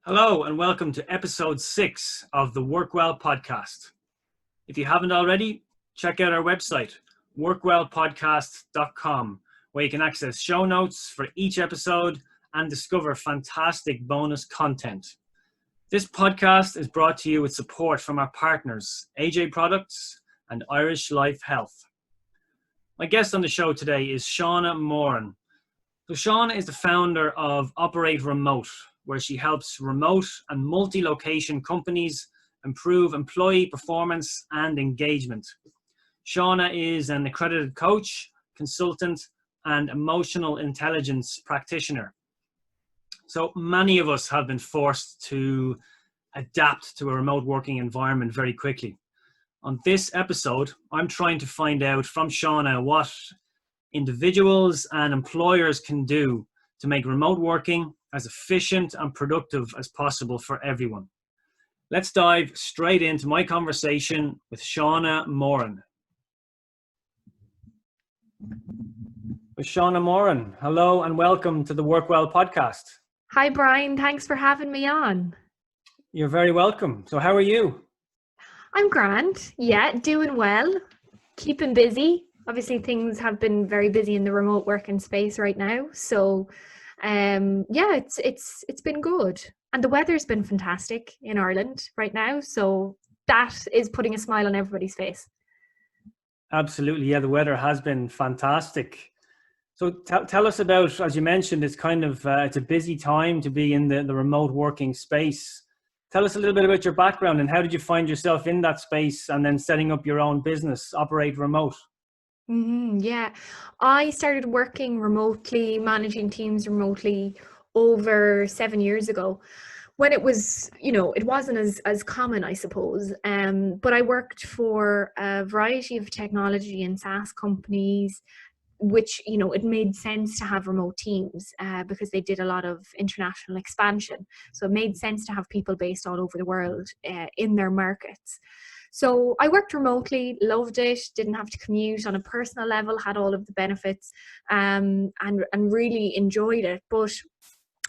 Hello and welcome to episode 6 of the Work Well podcast. If you haven't already, check out our website, workwellpodcast.com, where you can access show notes for each episode and discover fantastic bonus content. This podcast is brought to you with support from our partners, AJ Products and Irish Life Health. My guest on the show today is Shauna Moran. So Shauna is the founder of Operate Remote, where she helps remote and multi-location companies improve employee performance and engagement. Shauna is an accredited coach, consultant, and emotional intelligence practitioner. So many of us have been forced to adapt to a remote working environment very quickly. On this episode, I'm trying to find out from Shauna what individuals and employers can do to make remote working as efficient and productive as possible for everyone. Let's dive straight into my conversation with Shauna Moran. With Shauna Moran, hello and welcome to the Work Well podcast. Hi, Brian. Thanks for having me on. You're very welcome. So how are you? I'm grand. Yeah, doing well. Keeping busy. Obviously, things have been very busy in the remote working space right now. So it's been good, and the weather's been fantastic in Ireland right now, so that is putting a smile on everybody's face. Absolutely, yeah, the weather has been fantastic. So tell us about, as you mentioned, it's kind of it's a busy time to be in the remote working space. Tell us a little bit about your background and how did you find yourself in that space and then setting up your own business, Operate Remote? Yeah, I started working remotely, managing teams remotely over 7 years ago, when it was, it wasn't as common, I suppose. But I worked for a variety of technology and SaaS companies, which, it made sense to have remote teams because they did a lot of international expansion. So it made sense to have people based all over the world in their markets. So I worked remotely, loved it, didn't have to commute on a personal level, had all of the benefits, and really enjoyed it. But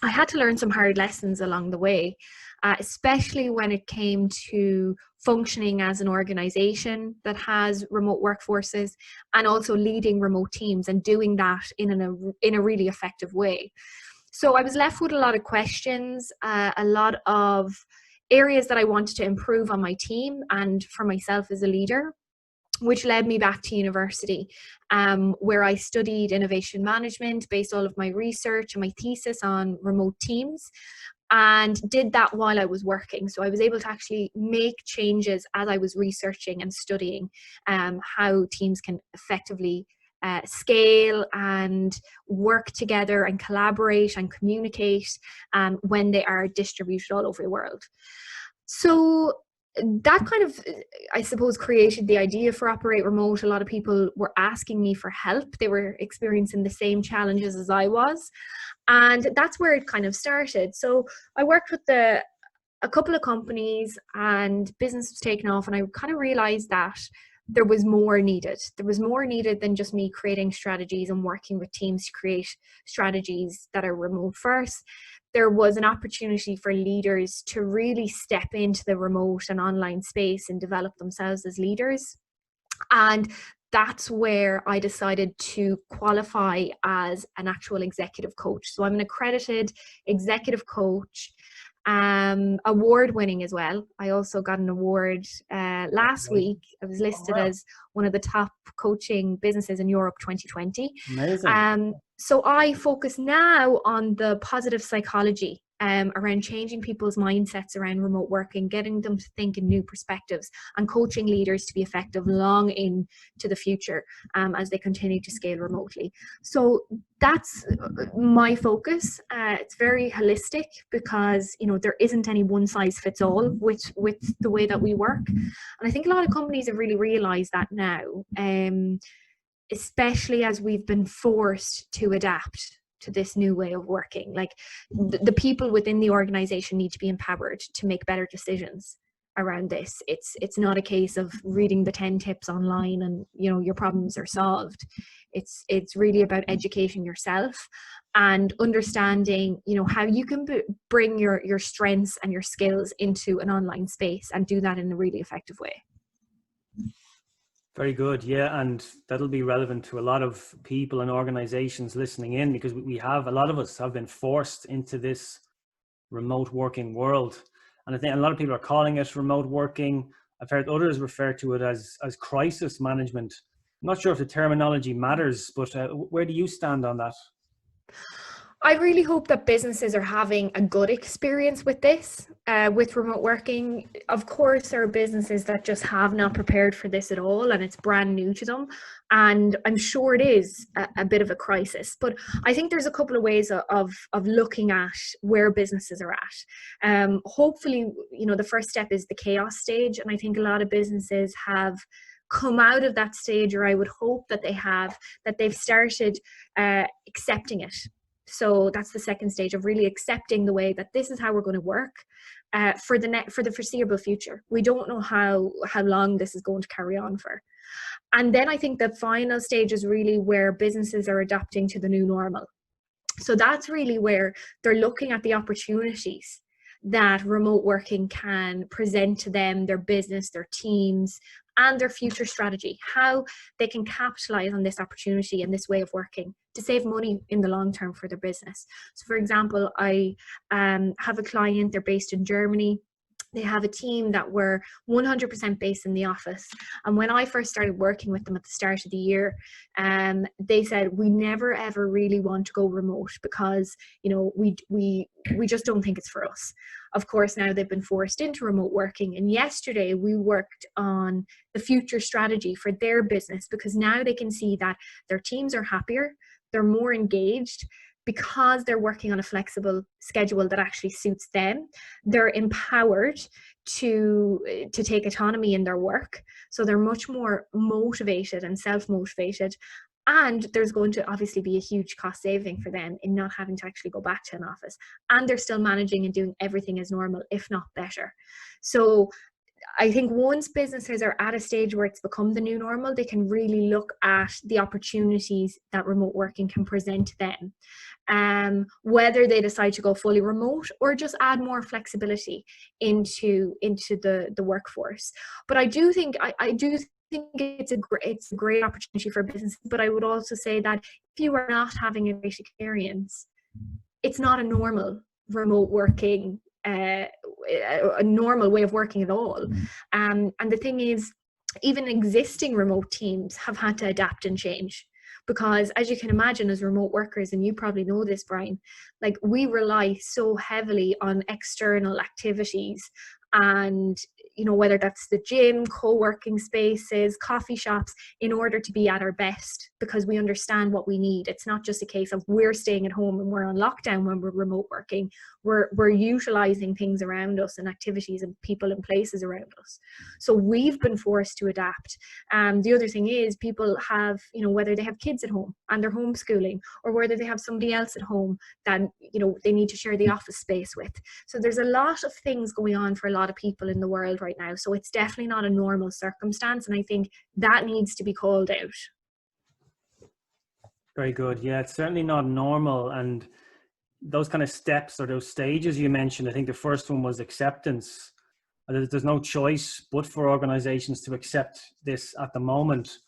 I had to learn some hard lessons along the way, especially when it came to functioning as an organization that has remote workforces and also leading remote teams and doing that in a really effective way. So I was left with a lot of questions, a lot of areas that I wanted to improve on my team and for myself as a leader, which led me back to university, where I studied innovation management, based all of my research and my thesis on remote teams, and did that while I was working. So I was able to actually make changes as I was researching and studying how teams can effectively scale and work together and collaborate and communicate when they are distributed all over the world. So that kind of, I suppose, created the idea for Operate Remote. A lot of people were asking me for help. They were experiencing the same challenges as I was. And that's where it kind of started. So I worked with a couple of companies and business was taken off, and I kind of realized that there was more needed. There was more needed than just me creating strategies and working with teams to create strategies that are remote first. There was an opportunity for leaders to really step into the remote and online space and develop themselves as leaders. And that's where I decided to qualify as an actual executive coach. So I'm an accredited executive coach, award-winning as well. I also got an award last week. I was listed as one of the top coaching businesses in Europe 2020. Amazing. So I focus now on the positive psychology around changing people's mindsets around remote working, getting them to think in new perspectives, and coaching leaders to be effective long into the future as they continue to scale remotely. So that's my focus. It's very holistic because there isn't any one size fits all with the way that we work, and I think a lot of companies have really realized that now, especially as we've been forced to adapt to this new way of working. Like the people within the organization need to be empowered to make better decisions around this. It's not a case of reading the 10 tips online and, you know, your problems are solved. It's really about educating yourself and understanding, you know, how you can bring your strengths and your skills into an online space and do that in a really effective way. Very good. Yeah. And that'll be relevant to a lot of people and organizations listening in, because we have, a lot of us have been forced into this remote working world. And I think a lot of people are calling it remote working. I've heard others refer to it as crisis management. I'm not sure if the terminology matters, but where do you stand on that? I really hope that businesses are having a good experience with this, with remote working. Of course, there are businesses that just have not prepared for this at all, and it's brand new to them. And I'm sure it is a bit of a crisis. But I think there's a couple of ways of looking at where businesses are at. Hopefully, you know, the first step is the chaos stage, and I think a lot of businesses have come out of that stage, or I would hope that they've started accepting it. So that's the second stage of really accepting the way that this is how we're going to work for the foreseeable future. We don't know how long this is going to carry on for. And then I think the final stage is really where businesses are adapting to the new normal. So that's really where they're looking at the opportunities that remote working can present to them, their business, their teams, and their future strategy, how they can capitalize on this opportunity and this way of working to save money in the long term for their business. So for example, I have a client, they're based in Germany. They have a team that were 100% based in the office. And when I first started working with them at the start of the year, they said, we never ever really want to go remote because, you know, we just don't think it's for us. Of course, now they've been forced into remote working. And yesterday we worked on the future strategy for their business, because now they can see that their teams are happier, they're more engaged, because they're working on a flexible schedule that actually suits them. They're empowered to take autonomy in their work. So they're much more motivated and self-motivated. And there's going to obviously be a huge cost saving for them in not having to actually go back to an office. And they're still managing and doing everything as normal, if not better. So I think once businesses are at a stage where it's become the new normal, they can really look at the opportunities that remote working can present to them. Whether they decide to go fully remote or just add more flexibility into the workforce. But I do think it's a great opportunity for business. But I would also say that if you are not having a great experience, it's not a normal remote working, a normal way of working at all. And the thing is, even existing remote teams have had to adapt and change. Because as you can imagine, as remote workers, and you probably know this, Brian, like we rely so heavily on external activities, and you know, whether that's the gym, co-working spaces, coffee shops, in order to be at our best, because we understand what we need. It's not just a case of we're staying at home and we're on lockdown when we're remote working. We're utilizing things around us and activities and people and places around us. So we've been forced to adapt. The other thing is, people have, you know, whether they have kids at home and they're homeschooling, or whether they have somebody else at home that, you know, they need to share the office space with. So there's a lot of things going on for a lot of people in the world right now. So it's definitely not a normal circumstance. And I think that needs to be called out. Very good. Yeah, it's certainly not normal. And those kind of steps or those stages you mentioned, I think the first one was acceptance. There's no choice but for organizations to accept this at the moment.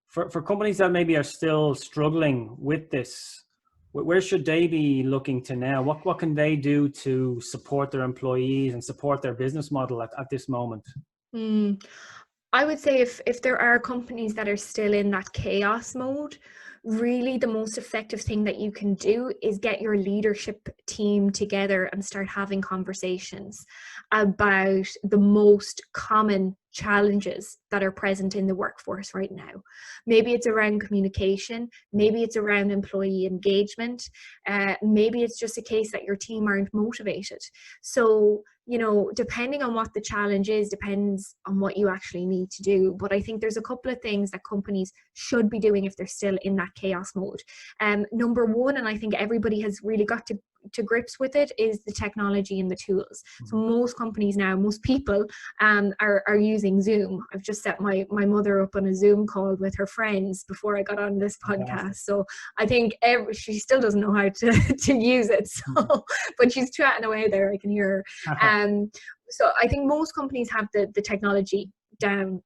For companies that maybe are still struggling with this, where should they be looking to now? What can they do to support their employees and support their business model at this moment? I would say if there are companies that are still in that chaos mode, really the most effective thing that you can do is get your leadership team together and start having conversations about the most common challenges that are present in the workforce right now. Maybe it's around communication, maybe it's around employee engagement, maybe it's just a case that your team aren't motivated. So, you know, depending on what the challenge is, depends on what you actually need to do. But I think there's a couple of things that companies should be doing if they're still in that chaos mode. Number one, and I think everybody has really got to to grips with it is the technology and the tools. So most companies now, most people are using Zoom. I've just set my mother up on a Zoom call with her friends before I got on this podcast. So I think she still doesn't know how to use it. So, but she's chatting away there. I can hear her. So I think most companies have the technology down.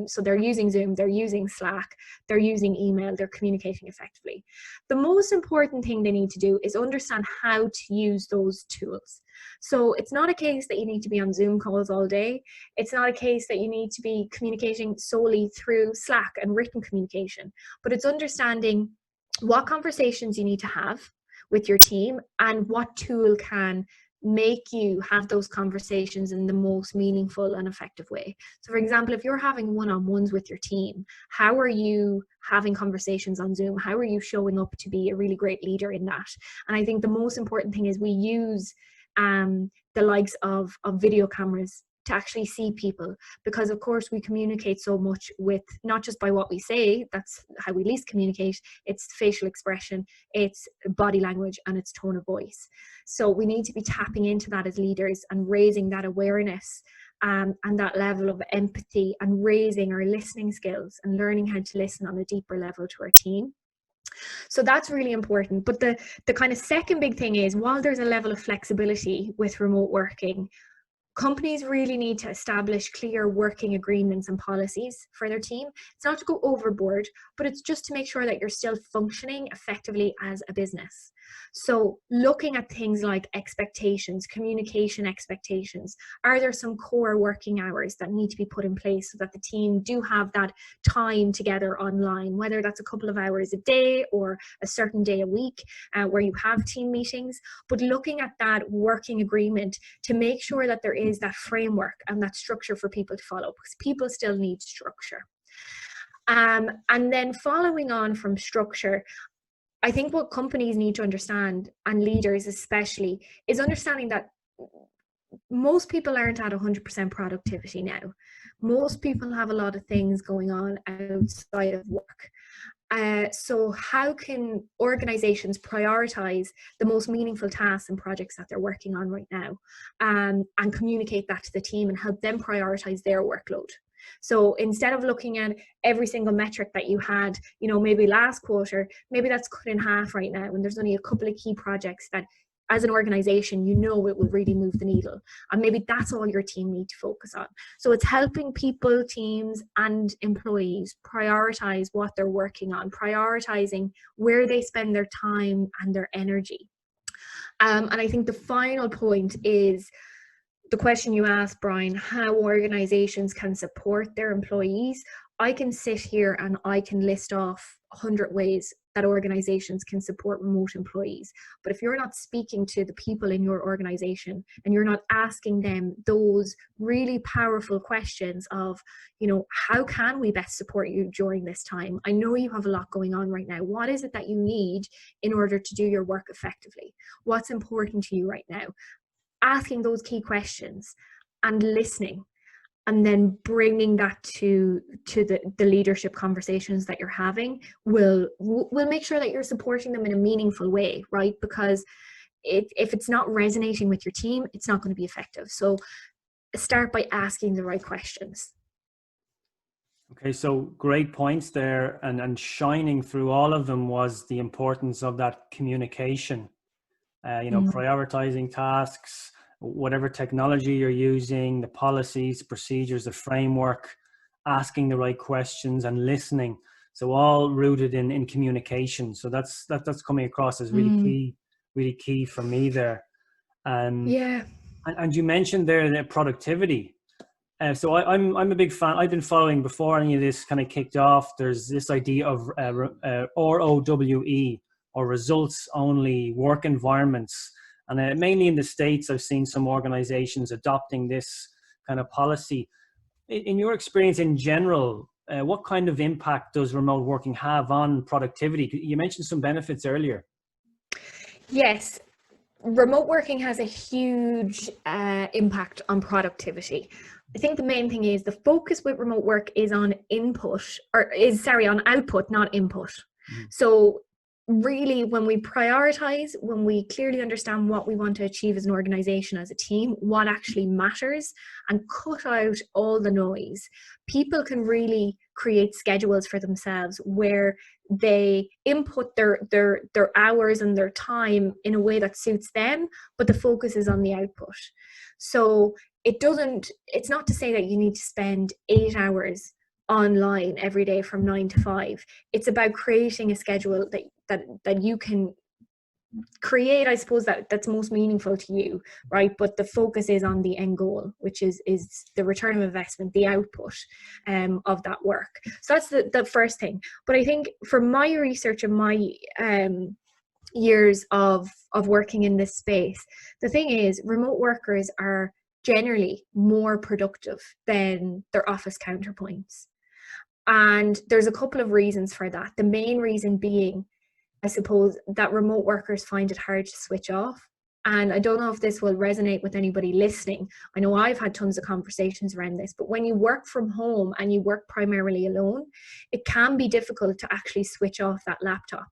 So they're using Zoom, they're using Slack, they're using email, they're communicating effectively. The most important thing they need to do is understand how to use those tools. So it's not a case that you need to be on Zoom calls all day. It's not a case that you need to be communicating solely through Slack and written communication, but it's understanding what conversations you need to have with your team and what tool can make you have those conversations in the most meaningful and effective way. So for example, if you're having one-on-ones with your team, how are you having conversations on Zoom? How are you showing up to be a really great leader in that? And I think the most important thing is we use the likes of video cameras to actually see people, because of course we communicate so much with not just by what we say, that's how we least communicate, it's facial expression, it's body language, and it's tone of voice. So we need to be tapping into that as leaders and raising that awareness and that level of empathy, and raising our listening skills and learning how to listen on a deeper level to our team. So that's really important. But the kind of second big thing is, while there's a level of flexibility with remote working, companies really need to establish clear working agreements and policies for their team. It's not to go overboard, but it's just to make sure that you're still functioning effectively as a business. So looking at things like expectations, communication expectations, are there some core working hours that need to be put in place so that the team do have that time together online, whether that's a couple of hours a day or a certain day a week where you have team meetings, but looking at that working agreement to make sure that there is that framework and that structure for people to follow, because people still need structure. And then following on from structure, I think what companies need to understand, and leaders especially, is understanding that most people aren't at 100% productivity now. Most people have a lot of things going on outside of work. So how can organizations prioritize the most meaningful tasks and projects that they're working on right now, and communicate that to the team and help them prioritize their workload? So instead of looking at every single metric that you had, maybe last quarter, maybe that's cut in half right now, and there's only a couple of key projects that as an organization, it will really move the needle. And maybe that's all your team need to focus on. So it's helping people, teams, and employees prioritize what they're working on, prioritizing where they spend their time and their energy. And I think the final point is the question you asked, Brian, how organizations can support their employees. I can sit here and I can list off 100 ways that organizations can support remote employees. But if you're not speaking to the people in your organization and you're not asking them those really powerful questions of, how can we best support you during this time? I know you have a lot going on right now. What is it that you need in order to do your work effectively? What's important to you right now? Asking those key questions and listening, and then bringing that to the leadership conversations that you're having will make sure that you're supporting them in a meaningful way, right? Because if it's not resonating with your team, it's not going to be effective. So start by asking the right questions. Okay, so great points there, and shining through all of them was the importance of that communication. Prioritizing tasks, whatever technology you're using, the policies, procedures, the framework, asking the right questions and listening. So all rooted in communication. So that's coming across as really key for me there. And you mentioned there the productivity. So I'm a big fan. I've been following before any of this kind of kicked off. There's this idea of ROWE, or results only work environments. And mainly in the States, I've seen some organizations adopting this kind of policy. In your experience in general, what kind of impact does remote working have on productivity? You mentioned some benefits earlier. Yes, remote working has a huge impact on productivity. I think the main thing is the focus with remote work is on output, not input. So really, when we prioritize, when we clearly understand what we want to achieve as an organization, as a team, what actually matters, and cut out all the noise, people can really create schedules for themselves where they input their hours and their time in a way that suits them, but the focus is on the output. So it's not to say that you need to spend 8 hours online every day from 9 to 5. It's about creating a schedule that you can create, I suppose, that's most meaningful to you, right? But the focus is on the end goal, which is the return of investment, the output of that work. So that's the first thing. But I think from my research and my years of working in this space, the thing is, remote workers are generally more productive than their office counterpoints. And there's a couple of reasons for that. The main reason being, I suppose, that remote workers find it hard to switch off. And I don't know if this will resonate with anybody listening. I know I've had tons of conversations around this, but when you work from home and you work primarily alone, it can be difficult to actually switch off that laptop.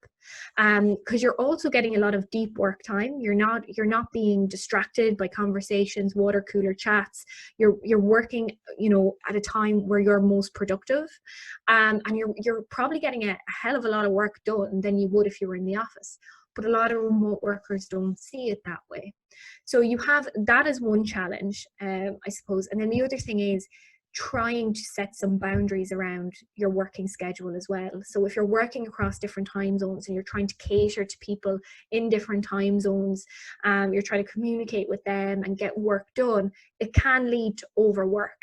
Because you're also getting a lot of deep work time. You're not being distracted by conversations, water cooler chats. You're working, at a time where you're most productive, and you're probably getting a hell of a lot of work done than you would if you were in the office. But a lot of remote workers don't see it that way. So you have that as one challenge, I suppose. And then the other thing is trying to set some boundaries around your working schedule as well. So if you're working across different time zones and you're trying to cater to people in different time zones, you're trying to communicate with them and get work done, it can lead to overwork.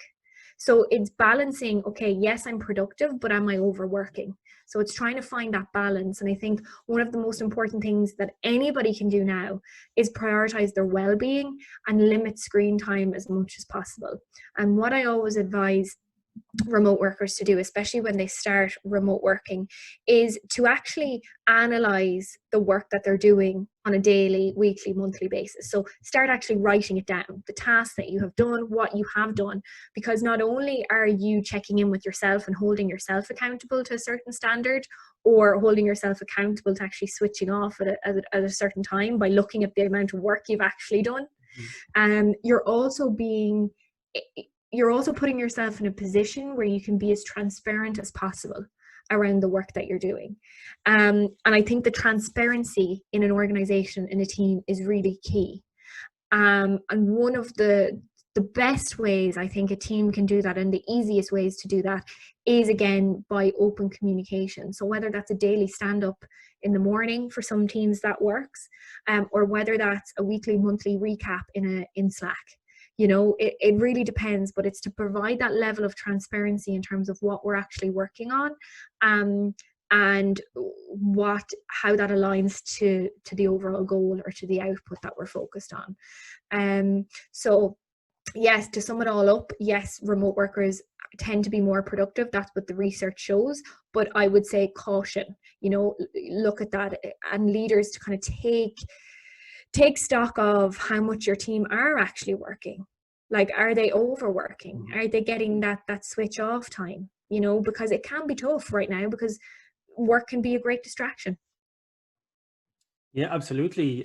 So it's balancing, okay, yes, I'm productive, but am I overworking? So it's trying to find that balance. And I think one of the most important things that anybody can do now is prioritize their well-being and limit screen time as much as possible. And what I always advise remote workers to do, especially when they start remote working, is to actually analyze the work that they're doing on a daily, weekly, monthly basis. So start actually writing it down, the tasks that you have done, what you have done, because not only are you checking in with yourself and holding yourself accountable to a certain standard, or holding yourself accountable to actually switching off at a certain time by looking at the amount of work you've actually done, you're also putting yourself in a position where you can be as transparent as possible around the work that you're doing. And I think the transparency in an organization, in a team, is really key. And one of the best ways I think a team can do that, and the easiest ways to do that, is again by open communication. So whether that's a daily stand-up in the morning, for some teams that works, or whether that's a weekly, monthly recap in Slack. It really depends, but it's to provide that level of transparency in terms of what we're actually working on, and how that aligns to the overall goal or to the output that we're focused on. So yes, to sum it all up, yes, remote workers tend to be more productive. That's what the research shows. But I would say caution, look at that, and leaders to kind of take stock of how much your team are actually working. Like, are they overworking? Are they getting that switch off time? Because it can be tough right now, because work can be a great distraction. Yeah, absolutely.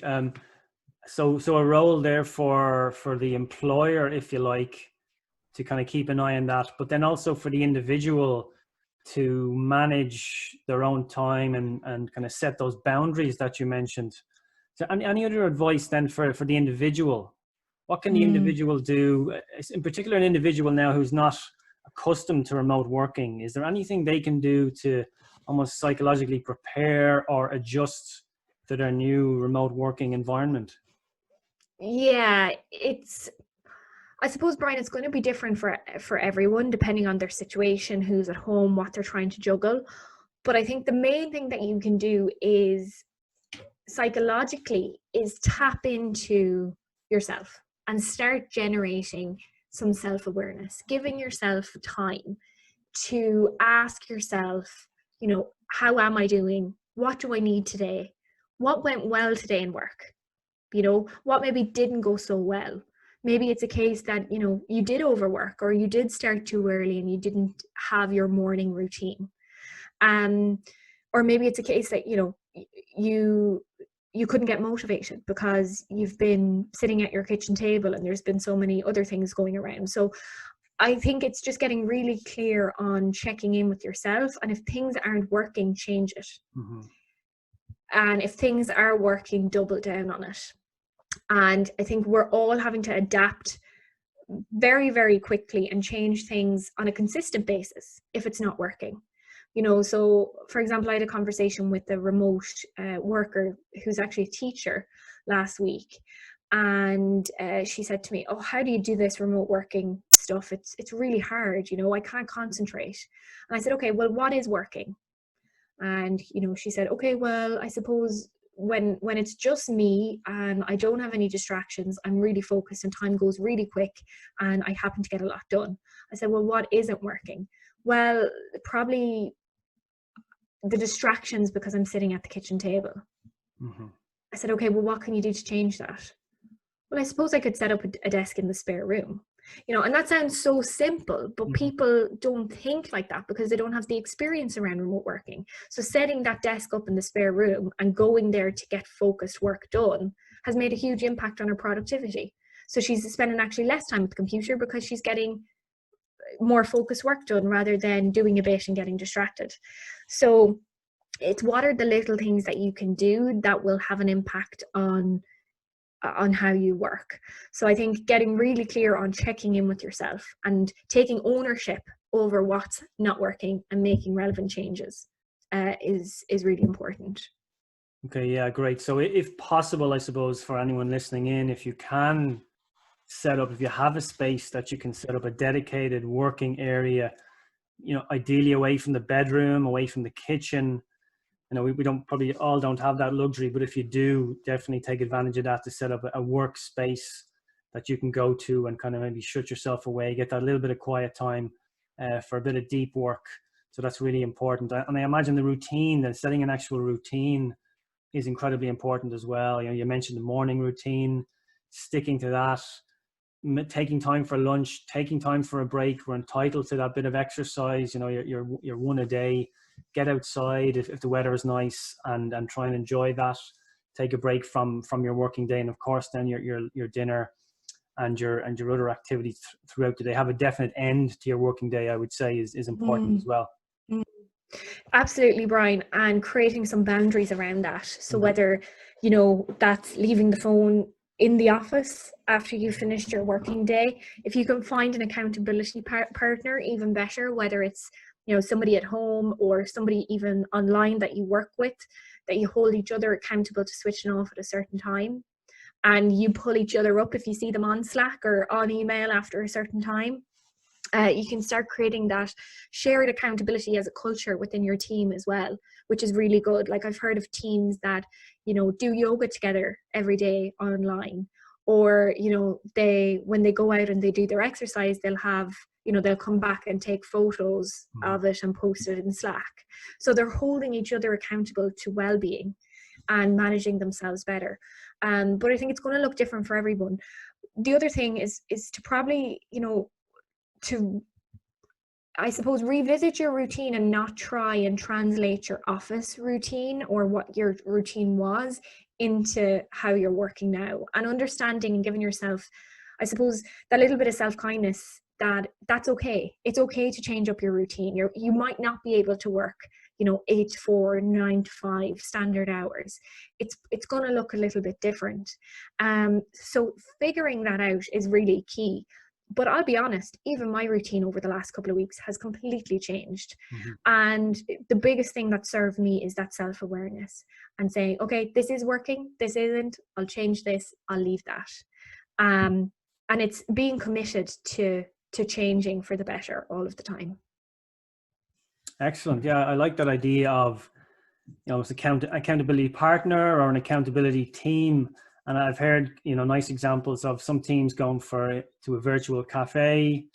So a role there for the employer, if you like, to kind of keep an eye on that, but then also for the individual to manage their own time and kind of set those boundaries that you mentioned. So any other advice then for the individual? What can the individual do, in particular an individual now who's not accustomed to remote working? Is there anything they can do to almost psychologically prepare or adjust to their new remote working environment? Yeah, I suppose, Brian, it's going to be different for everyone, depending on their situation, who's at home, what they're trying to juggle. But I think the main thing that you can do is psychologically is tap into yourself and start generating some self-awareness, giving yourself time to ask yourself, how am I doing? What do I need today? What went well today in work? What maybe didn't go so well? Maybe it's a case that, you did overwork, or you did start too early and you didn't have your morning routine. Or maybe it's a case that, you couldn't get motivated because you've been sitting at your kitchen table and there's been so many other things going around. So I think it's just getting really clear on checking in with yourself, and if things aren't working, change it. Mm-hmm. And if things are working, double down on it. And I think we're all having to adapt very, very quickly and change things on a consistent basis if it's not working. So for example, I had a conversation with a remote worker who's actually a teacher last week, and she said to me, "Oh, how do you do this remote working stuff? It's really hard, I can't concentrate." And I said, "Okay, well, what is working?" And she said, "Okay, well, I suppose when it's just me and I don't have any distractions, I'm really focused and time goes really quick and I happen to get a lot done." I said, "Well, what isn't working?" "Well, probably the distractions because I'm sitting at the kitchen table." Mm-hmm. I said, "Okay, well, what can you do to change that?" "Well, I suppose I could set up a desk in the spare room." And that sounds so simple, but Mm-hmm. people don't think like that because they don't have the experience around remote working. So setting that desk up in the spare room and going there to get focused work done has made a huge impact on her productivity. So she's spending actually less time at the computer because she's getting more focused work done rather than doing a bit and getting distracted. So it's what are the little things that you can do that will have an impact on how you work. So I think getting really clear on checking in with yourself and taking ownership over what's not working and making relevant changes is really important. Okay, yeah, great. So if possible, I suppose for anyone listening in, if you can if you have a space that you can set up a dedicated working area, ideally away from the bedroom, away from the kitchen. We don't probably all don't have that luxury, but if you do, definitely take advantage of that to set up a workspace that you can go to and kind of maybe shut yourself away, get that little bit of quiet time for a bit of deep work. So that's really important. And I imagine the routine, and setting an actual routine is incredibly important as well. You mentioned the morning routine, sticking to that, taking time for lunch, taking time for a break. We're entitled to that bit of exercise. You're one a day. Get outside if the weather is nice and try and enjoy that. Take a break from your working day, and of course then your dinner and your other activities throughout the day. Have a definite end to your working day, I would say, is important as well. Absolutely, Brian, and creating some boundaries around that. So whether that's leaving the phone in the office after you finished your working day, if you can find an accountability partner, even better, whether it's somebody at home or somebody even online that you work with, that you hold each other accountable to switching off at a certain time, and you pull each other up if you see them on Slack or on email after a certain time. You can start creating that shared accountability as a culture within your team as well, which is really good. Like I've heard of teams that, do yoga together every day online, or, when they go out and they do their exercise, they'll have, they'll come back and take photos of it and post it in Slack. So they're holding each other accountable to well-being and managing themselves better. But I think it's going to look different for everyone. The other thing is to probably, to, I suppose, revisit your routine and not try and translate your office routine or what your routine was into how you're working now, and understanding and giving yourself, I suppose, that little bit of self-kindness that's okay. It's okay to change up your routine. You might not be able to work 8 to 4, 9 to 5 standard hours. It's going to look a little bit different. So figuring that out is really key. But I'll be honest, even my routine over the last couple of weeks has completely changed. And the biggest thing that served me is that self-awareness and saying, okay, this is working, this isn't, I'll change this, I'll leave that. And it's being committed to changing for the better all of the time. Excellent. Yeah, I like that idea of, accountability partner or an accountability team. And I've heard, nice examples of some teams going to a virtual cafe,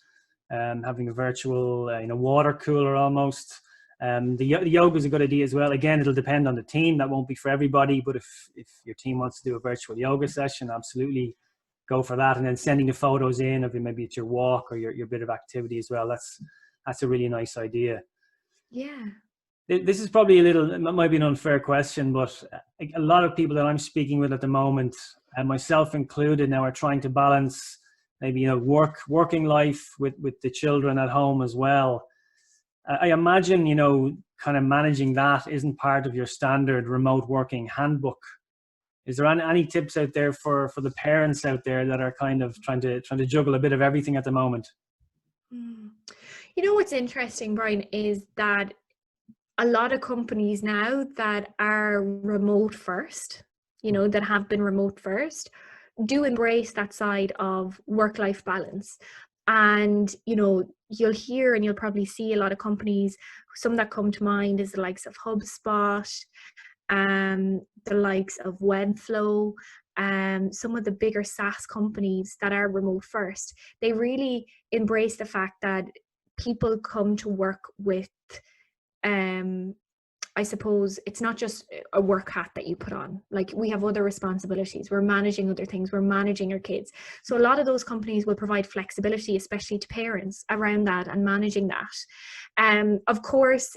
having a virtual, water cooler almost. The yoga is a good idea as well. Again, it'll depend on the team. That won't be for everybody, but if your team wants to do a virtual yoga session, absolutely go for that. And then sending the photos in of maybe it's your walk or your bit of activity as well. That's a really nice idea. Yeah. This is probably it might be an unfair question, but a lot of people that I'm speaking with at the moment, and myself included, now are trying to balance maybe, working life with the children at home as well. I imagine, kind of managing that isn't part of your standard remote working handbook. Is there any tips out there for the parents out there that are kind of trying to juggle a bit of everything at the moment? What's interesting, Brian, is that a lot of companies now that are remote first, that have been remote first, do embrace that side of work-life balance. And, you'll hear and you'll probably see a lot of companies, some that come to mind is the likes of HubSpot, the likes of Webflow, some of the bigger SaaS companies that are remote first. They really embrace the fact that people come to work with, I suppose it's not just a work hat that you put on. Like, we have other responsibilities. We're managing other things. We're managing our kids. So a lot of those companies will provide flexibility, especially to parents, around that and managing that. Of course,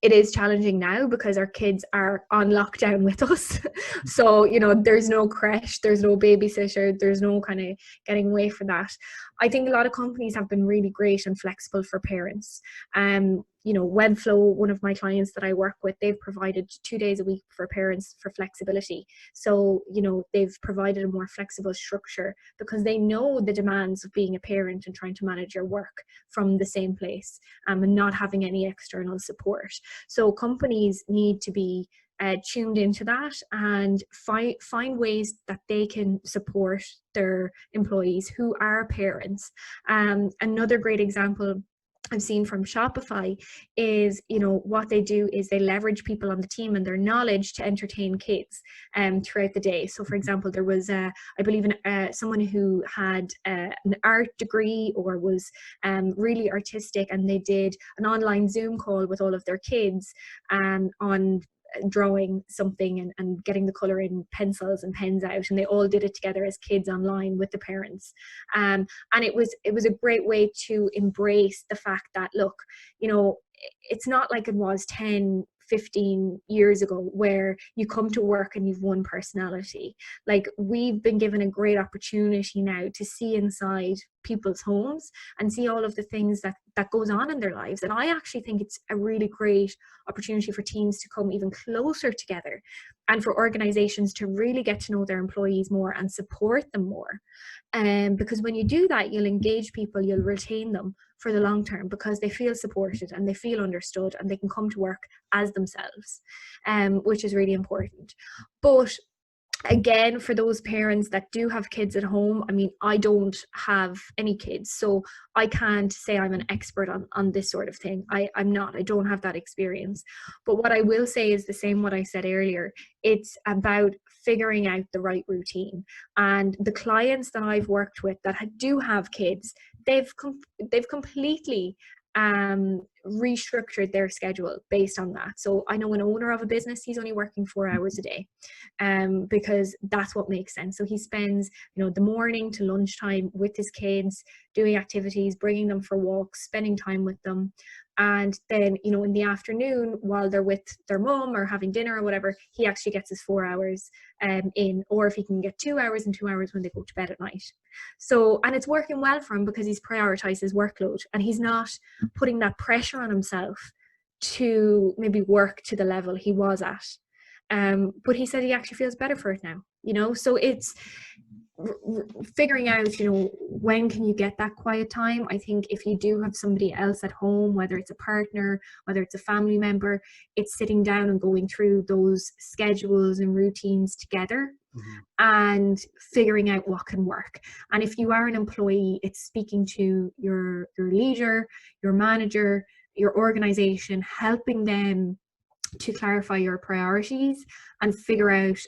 it is challenging now because our kids are on lockdown with us. So, there's no creche, there's no babysitter, there's no kind of getting away from that. I think a lot of companies have been really great and flexible for parents. Webflow, one of my clients that I work with, they've provided 2 days a week for parents for flexibility. So, they've provided a more flexible structure because they know the demands of being a parent and trying to manage your work from the same place, and not having any external support. So companies need to be tuned into that and find ways that they can support their employees who are parents. Another great example I've seen from Shopify is, what they do is they leverage people on the team and their knowledge to entertain kids throughout the day. So, for example, there was, I believe, someone who had an art degree or was really artistic, and they did an online Zoom call with all of their kids on drawing something and getting the color in pencils and pens out, and they all did it together as kids online with the parents, and it was a great way to embrace the fact that, look, it's not like it was 10-15 years ago where you come to work and you've one personality. Like, we've been given a great opportunity now to see inside people's homes and see all of the things that goes on in their lives. And I actually think it's a really great opportunity for teams to come even closer together and for organizations to really get to know their employees more and support them more. Because when you do that, you'll engage people, you'll retain them for the long term because they feel supported and they feel understood and they can come to work as themselves, which is really important. But again, for those parents that do have kids at home, I mean, I don't have any kids, so I can't say I'm an expert on this sort of thing. I'm not. I don't have that experience. But what I will say is the same what I said earlier. It's about figuring out the right routine. And the clients that I've worked with that do have kids, they've completely restructured their schedule based on that. So I know an owner of a business, he's only working 4 hours a day, because that's what makes sense. So he spends, the morning to lunchtime with his kids, doing activities, bringing them for walks, spending time with them. And then, in the afternoon, while they're with their mom or having dinner or whatever, he actually gets his 4 hours in, or if he can get 2 hours and 2 hours when they go to bed at night. So, and it's working well for him because he's prioritized his workload and he's not putting that pressure on himself to maybe work to the level he was at. But he said he actually feels better for it now, so it's figuring out, when can you get that quiet time. I think if you do have somebody else at home, whether it's a partner, whether it's a family member, it's sitting down and going through those schedules and routines together. Mm-hmm. And figuring out what can work. And if you are an employee, it's speaking to your leader, your manager, your organization, helping them to clarify your priorities and figure out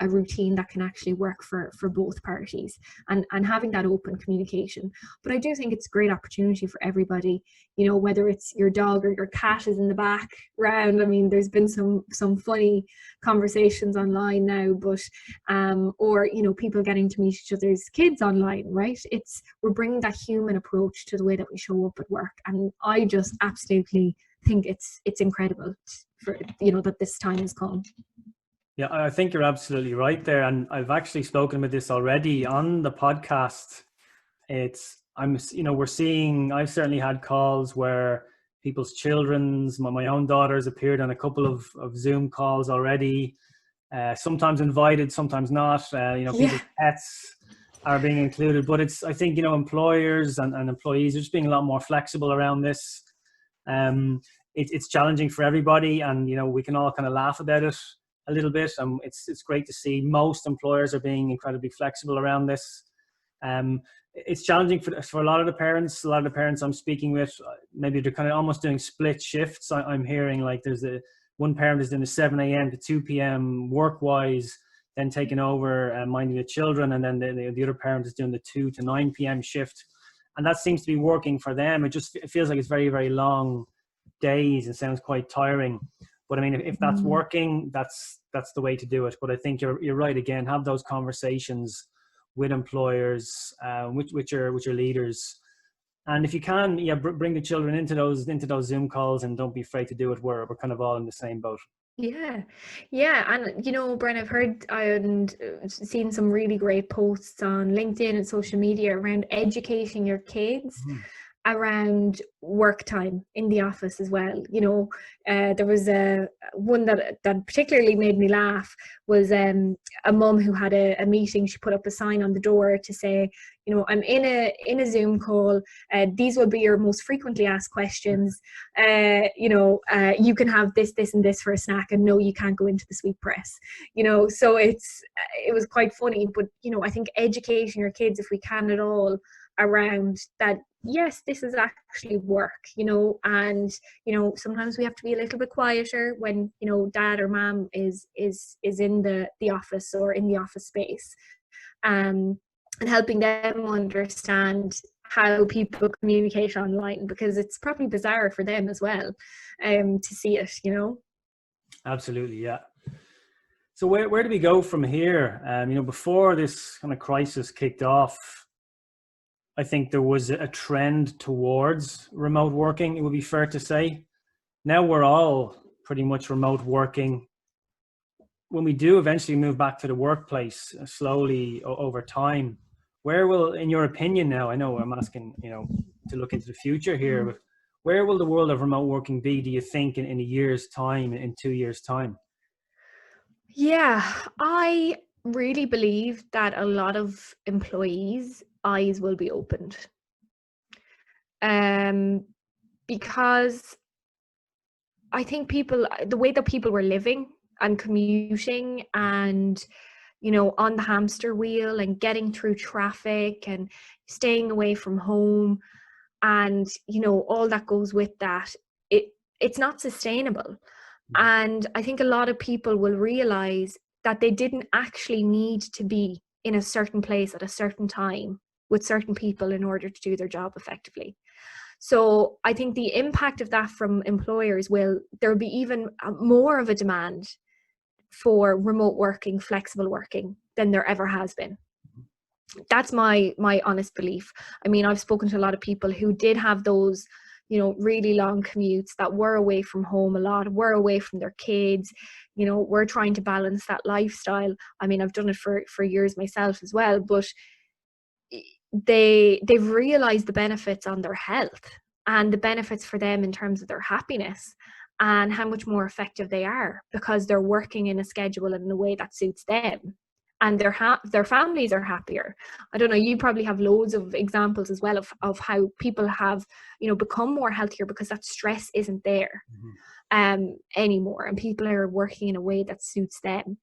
a routine that can actually work for both parties, and having that open communication. But I do think it's a great opportunity for everybody, whether it's your dog or your cat is in the background. I mean, there's been some funny conversations online now, but or people getting to meet each other's kids online, right? We're bringing that human approach to the way that we show up at work, and I just absolutely think it's incredible for, that this time has come. Yeah, I think you're absolutely right there. And I've actually spoken about this already on the podcast. We're seeing, I've certainly had calls where people's children's, my own daughter's appeared on a couple of Zoom calls already, sometimes invited, sometimes not, people's pets are being included. But I think, employers and employees are just being a lot more flexible around this. It's challenging for everybody, and, we can all kind of laugh about it a little bit. It's great to see most employers are being incredibly flexible around this. It's challenging for a lot of the parents. A lot of the parents I'm speaking with, maybe they're kind of almost doing split shifts. I'm hearing like there's one parent is doing the 7 a.m. to 2 p.m. work-wise, then taking over minding the children, and then the other parent is doing the 2 to 9 p.m. shift. And that seems to be working for them. It feels like it's very, very long days. It sounds quite tiring. But I mean, if that's working, that's the way to do it. But I think you're right. Again, have those conversations with employers, with your leaders, and if you can, bring the children into those Zoom calls, and don't be afraid to do it. We're kind of all in the same boat. Yeah, and Brian, I've heard and seen some really great posts on LinkedIn and social media around educating your kids around work time in the office as well. There was one that particularly made me laugh was a mum who had a meeting. She put up a sign on the door to say, I'm in a Zoom call. These will be your most frequently asked questions. You can have this and this for a snack, and no, you can't go into the sweet press. So it was quite funny. But I think educating your kids, if we can at all, around that, yes, this is actually work, and sometimes we have to be a little bit quieter when dad or mom is in the office or in the office space, and helping them understand how people communicate online, because it's probably bizarre for them as well to see it. Absolutely, yeah. So where do we go from here? Before this kind of crisis kicked off, I think there was a trend towards remote working, it would be fair to say. Now we're all pretty much remote working. When we do eventually move back to the workplace slowly over time, where will, in your opinion now, I know I'm asking, to look into the future here, but where will the world of remote working be, do you think, in a year's time, in 2 years' time? Yeah, I really believe that a lot of employees' eyes will be opened, because I think the way that people were living and commuting and on the hamster wheel and getting through traffic and staying away from home and all that goes with that, it's not sustainable. And I think a lot of people will realize that they didn't actually need to be in a certain place at a certain time with certain people in order to do their job effectively. So I think the impact of that from employers there'll be even more of a demand for remote working, flexible working than there ever has been. That's my honest belief. I mean, I've spoken to a lot of people who did have those really long commutes, that were away from home a lot, were away from their kids, were trying to balance that lifestyle. I mean, I've done it for years myself as well, but they've realized the benefits on their health and the benefits for them in terms of their happiness and how much more effective they are because they're working in a schedule and in a way that suits them. And their families are happier. I don't know, you probably have loads of examples as well of how people have, become more healthier because that stress isn't there anymore, and people are working in a way that suits them.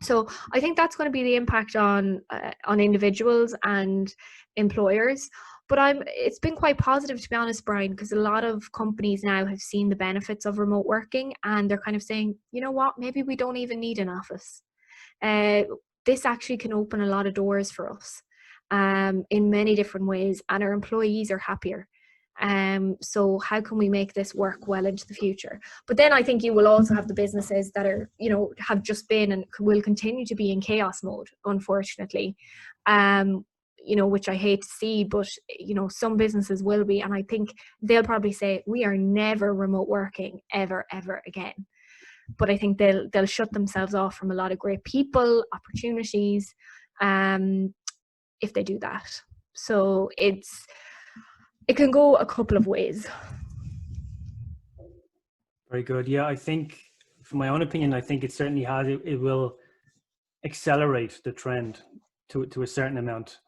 So I think that's going to be the impact on individuals and employers. But it's been quite positive, to be honest, Brian, because a lot of companies now have seen the benefits of remote working, and they're kind of saying, you know what, maybe we don't even need an office. This actually can open a lot of doors for us in many different ways, and our employees are happier. So how can we make this work well into the future? But then I think you will also have the businesses that are, have just been and will continue to be in chaos mode, unfortunately. which I hate to see, but some businesses will be, and I think they'll probably say we are never remote working ever again. But I think they'll shut themselves off from a lot of great people, opportunities, if they do that. So it can go a couple of ways. Very good. Yeah, I think, from my own opinion, I think it certainly has. It will accelerate the trend to a certain amount.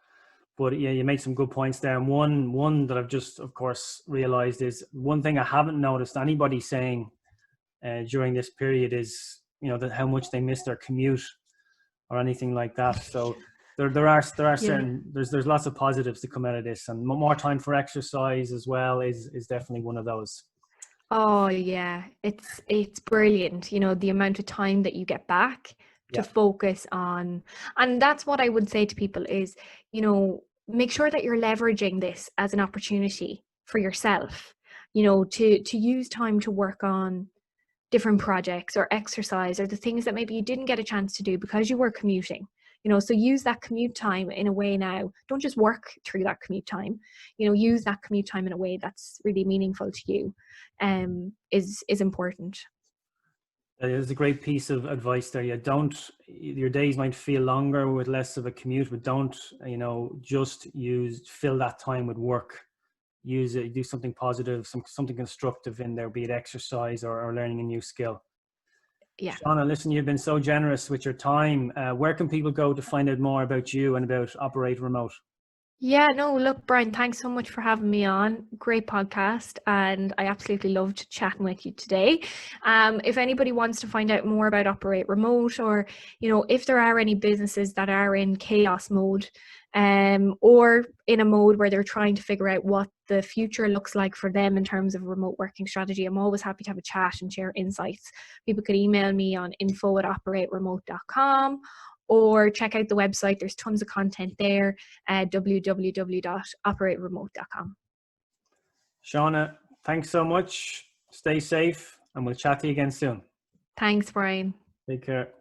But yeah, you make some good points there. And one that I've just, of course, realized is one thing I haven't noticed anybody saying during this period is, that how much they miss their commute or anything like that. So there are certain, there's lots of positives to come out of this, and more time for exercise as well is definitely one of those. Oh yeah, it's brilliant. The amount of time that you get back to focus on, and that's what I would say to people is, make sure that you're leveraging this as an opportunity for yourself, to use time to work on different projects or exercise or the things that maybe you didn't get a chance to do because you were commuting. So use that commute time in a way now. Don't just work through that commute time. Use that commute time in a way that's really meaningful to you. Is important. That is a great piece of advice there. Your days might feel longer with less of a commute, but don't, just fill that time with work. Use it, do something positive, something constructive in there, be it exercise or learning a new skill. Yeah. Shauna, listen, you've been so generous with your time. Where can people go to find out more about you and about Operate Remote? Yeah, no, look, Brian, thanks so much for having me on. Great podcast, and I absolutely loved chatting with you today. If anybody wants to find out more about Operate Remote, or if there are any businesses that are in chaos mode, or in a mode where they're trying to figure out what the future looks like for them in terms of remote working strategy, I'm always happy to have a chat and share insights. People could email me on info@operateremote.com, or check out the website. There's tons of content there at www.operateremote.com. Shauna, thanks so much. Stay safe, and we'll chat to you again soon. Thanks, Brian. Take care.